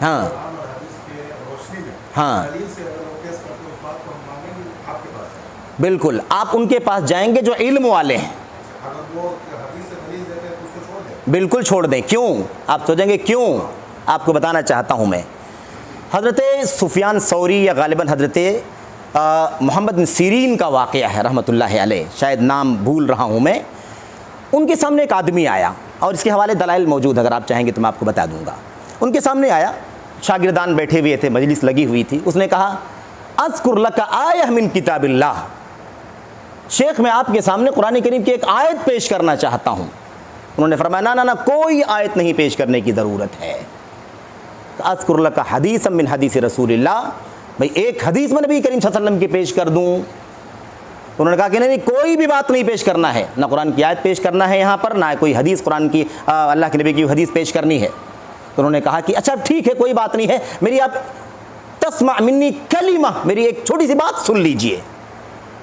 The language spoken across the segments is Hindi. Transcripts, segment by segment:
हाँ हाँ बिल्कुल, आप उनके पास जाएंगे जो इल्म वाले हैं, बिल्कुल छोड़ दें। क्यों? आप सोचेंगे क्यों, आपको बताना चाहता हूँ मैं। हज़रत सुफियान सौरी या गालिबन हज़रत मोहम्मद बिन सीरीन का वाक़या है रहमतुल्लाह अलैह, शायद नाम भूल रहा हूँ मैं। उनके सामने एक आदमी आया और इसके हवाले दलाइल मौजूद, अगर आप चाहेंगे तो मैं आपको बता दूँगा। उनके सामने आया, शागिर्दान बैठे हुए थे, मजलिस लगी हुई थी। उसने कहा अज़कुर लका आयह मिन किताबिल्लाह, शेख मैं आपके सामने कुरान करीम की एक आयत पेश करना चाहता हूँ। उन्होंने फरमाया ना ना ना, कोई आयत नहीं पेश करने की ज़रूरत है। अज़कुर लका हदीस मिन हदीस रसूलिल्लाह, भाई एक हदीस में नबी करीम सल्लल्लाहु अलैहि वसल्लम की पेश कर दूँ। उन्होंने कहा कि नहीं, कोई भी बात नहीं पेश करना है, ना कुरान की आयत पेश करना है यहाँ पर, ना कोई हदीस कुरान की अल्लाह के नबी की हदीस पेश करनी है। तो उन्होंने कहा कि अच्छा ठीक है, कोई बात नहीं है, मेरी आप तस्मा मिन्नी कलिमा, मेरी एक छोटी सी बात सुन लीजिए,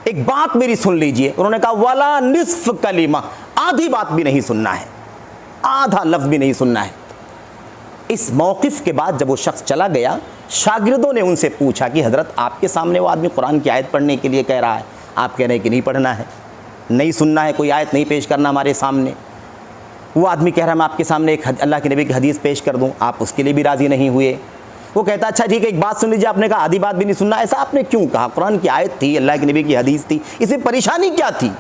एक बात मेरी सुन लीजिए। उन्होंने कहा वाला निस्फ कलिमा, आधी बात भी नहीं सुनना है, आधा लफ्ज़ भी नहीं सुनना है। इस मौक़िफ़ के बाद जब वो शख्स चला गया, शागिर्दों ने उनसे पूछा कि हज़रत आपके सामने वो आदमी कुरान की आयत पढ़ने के लिए कह रहा है, आप कह रहे हैं कि नहीं पढ़ना है, नहीं सुनना है, कोई आयत नहीं पेश करना हमारे सामने। वो आदमी कह रहा है मैं आपके सामने एक अल्लाह के नबी की हदीस पेश कर दूं, आप उसके लिए भी राज़ी नहीं हुए। वो कहता अच्छा ठीक है, एक बात सुन लीजिए। आपने कहा आधी बात भी नहीं सुनना, ऐसा आपने क्यों कहा? कुरान की आयत थी, अल्लाह के नबी की हदीस थी, इसमें परेशानी क्या थी?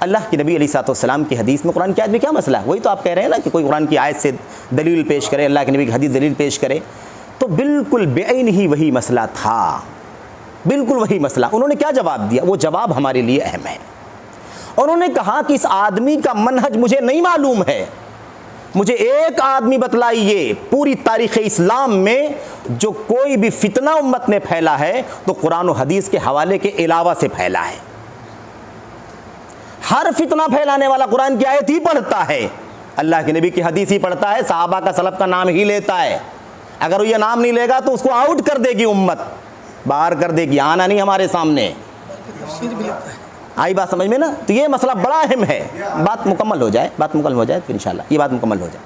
अल्लाह के नबी अलैहिस्सलाम की हदीस में कुरान की आयत में क्या मसला है? वही तो आप कह रहे हैं ना कि कोई कुरान की आयत से दलील पेश करे, अल्लाह के नबी की हदीस दलील पेश करे। तो बिल्कुल बेअइन ही वही मसला था, बिल्कुल वही मसला। उन्होंने क्या जवाब दिया? वो जवाब हमारे लिए अहम है। उन्होंने कहा कि इस आदमी का मनहज मुझे नहीं मालूम है, मुझे एक आदमी बतलाइए पूरी तारीख़ इस्लाम में जो कोई भी फितना उम्मत ने फैला है तो कुरान और हदीस के हवाले के अलावा से फैला है। हर फितना फैलाने वाला कुरान की आयत ही पढ़ता है, अल्लाह के नबी की हदीस ही पढ़ता है, सहाबा का सलफ का नाम ही लेता है। अगर वो ये नाम नहीं लेगा तो उसको आउट कर देगी उम्मत, बाहर कर देगी, आना नहीं हमारे सामने। आई बात समझ में ना? तो ये मसला बड़ा अहम है। बात मुकम्मल हो जाए, बात मुकम्मल हो जाए तो इंशाल्लाह ये बात मुकम्मल हो जाए।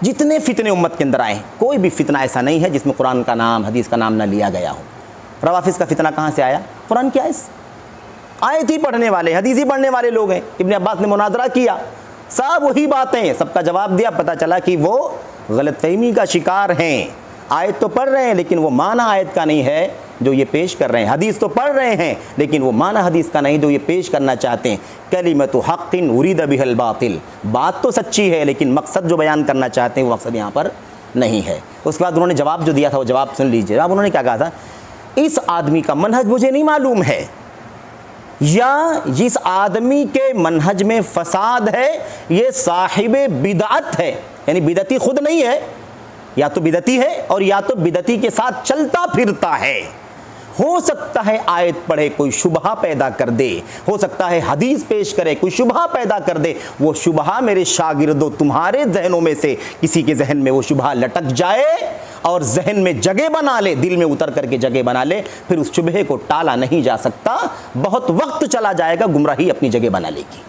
जितने फितने उम्मत के अंदर आए, कोई भी फितना ऐसा नहीं है जिसमें कुरान का नाम, हदीस का नाम ना लिया गया हो। रवाफिज का फितना कहाँ से आया? कुरान की आयत ही पढ़ने वाले, हदीस ही पढ़ने वाले लोग हैं। इब्ने अब्बास ने मुनाजरा किया, सब वही बातें, सबका जवाब दिया, पता चला कि वो गलतफहमी का शिकार हैं। आयत तो पढ़ रहे हैं लेकिन वो माना आयत का नहीं है जो ये पेश कर रहे हैं। हदीस तो पढ़ रहे हैं लेकिन वो माना हदीस का नहीं जो ये पेश करना चाहते हैं। कलिमतु हक़्क़िन उरीदा बिहल बातिल, बात तो सच्ची है लेकिन मकसद जो बयान करना चाहते हैं वो मकसद यहाँ पर नहीं है। उसके बाद उन्होंने जवाब जो दिया था वो जवाब सुन लीजिए। अब उन्होंने क्या कहा था? इस आदमी का मनहज मुझे नहीं मालूम है, या जिस आदमी के मनहज में फसाद है ये साहिबे बिदअत है, यानी बिदती खुद नहीं है, या तो बिदती है और या तो बिदती के साथ चलता फिरता है। हो सकता है आयत पढ़े कोई शुबहा पैदा कर दे, हो सकता है हदीस पेश करे कोई शुबहा पैदा कर दे। वो शुबहा मेरे शागिर्दों तुम्हारे जहनों में से किसी के जहन में वो शुबहा लटक जाए और जहन में जगह बना ले, दिल में उतर करके जगह बना ले, फिर उस शुबहे को टाला नहीं जा सकता। बहुत वक्त चला जाएगा, गुमराही अपनी जगह बना लेगी।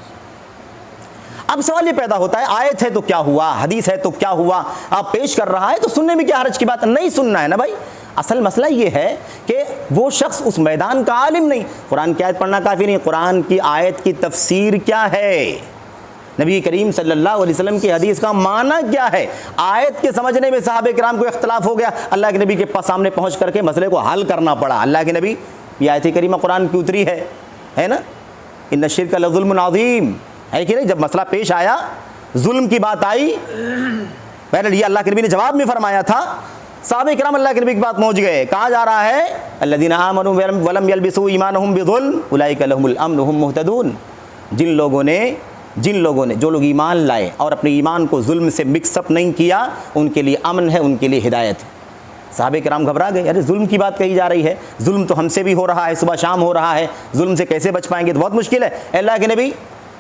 अब सवाल ये पैदा होता है, आयत है तो क्या हुआ, हदीस है तो क्या हुआ, आप पेश कर रहा है तो सुनने में क्या हर्ज की बात? नहीं सुनना है ना भाई। असल मसला ये है कि वो शख्स उस मैदान का आलिम नहीं। कुरान की आयत पढ़ना काफ़ी नहीं, कुरान की आयत की तफसीर क्या है, नबी करीम सल्लल्लाहु अलैहि वसल्लम की हदीस का माना क्या है। आयत के समझने में सहाबे किराम को इख्तलाफ हो गया, अल्लाह के नबी के पास सामने पहुँच करके मसले को हल करना पड़ा। अल्लाह के नबी, ये आयत करीमा कुरान की उतरी है ना, इन्न शिर्क लज़ुल्मुन अज़ीम, है कि नहीं? जब मसला पेश आया, जुल्म की बात आई, पहले ये अल्लाह के नबी ने जवाब में फरमाया था। सहाबे किराम अल्लाह के नबी की बात पहुँच गए, कहा जा रहा है अल्लज़ीना आमनू वलम यल्बिसू ईमानहुम बिज़ुल्म उलाइका लहुमुल अम्न वहुम मुहतदून। जिन लोगों ने जो लोग ईमान लाए और अपने ईमान को जुल्म से मिक्सअप नहीं किया, उनके लिए अमन है, उनके लिए हिदायत है। सहाबे किराम घबरा गए, अरे जुल्म की बात कही जा रही है, जुल्म तो हमसे भी हो रहा है, सुबह शाम हो रहा है, जुल्म से कैसे बच पाएंगे? तो बहुत मुश्किल है। अल्लाह के नबी,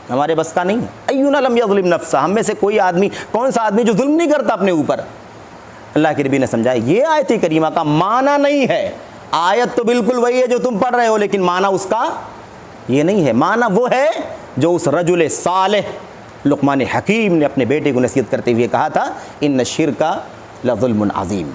हमारे बस का नहीं है। अय्युना लम यज़लिम नफ्सा, हम में से कोई आदमी, कौन सा आदमी जो जुल्म नहीं करता अपने ऊपर? अल्लाह के नबी ने समझाया ये आयत करीमा का माना नहीं है। आयत तो बिल्कुल वही है जो तुम पढ़ रहे हो, लेकिन माना उसका ये नहीं है। माना वो है जो उस रजुल सालेह, लुक़मान हकीम ने अपने बेटे को नसीहत करते हुए कहा था, इन्न शिरका लज़ुल्मुन अज़ीम।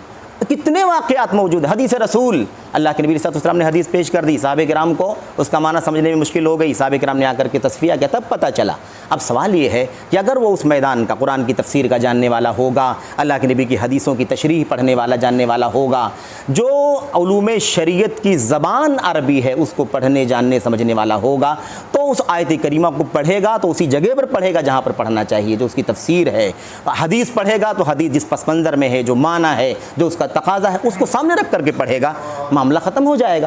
कितने वाक़यात मौजूद है। हदीस रसूल, अल्लाह के नबी सल्लल्लाहु अलैहि वसल्लम ने हदीस पेश कर दी, साहबे किराम को उसका माना समझने में मुश्किल हो गई, साहबे किराम ने आकर के तस्फिया किया, तब पता चला। अब सवाल ये है कि अगर वो उस मैदान का, कुरान की तफसीर का जानने वाला होगा, अल्लाह के नबी की हदीसों की तशरीह पढ़ने वाला, जानने वाला होगा, जो उलूम शरीयत की ज़बान अरबी है उसको पढ़ने, जानने, समझने वाला होगा, तो उस आयत करीमा को पढ़ेगा तो उसी जगह पर पढ़ेगा जहाँ पर पढ़ना चाहिए, जो उसकी तफसीर है। हदीस पढ़ेगा तो हदीस जिस पस मंज़र में है, जो माना है, जो उसका तकाज़ा है, उसको सामने रख करके पढ़ेगा, मामला ख़त्म हो जाएगा।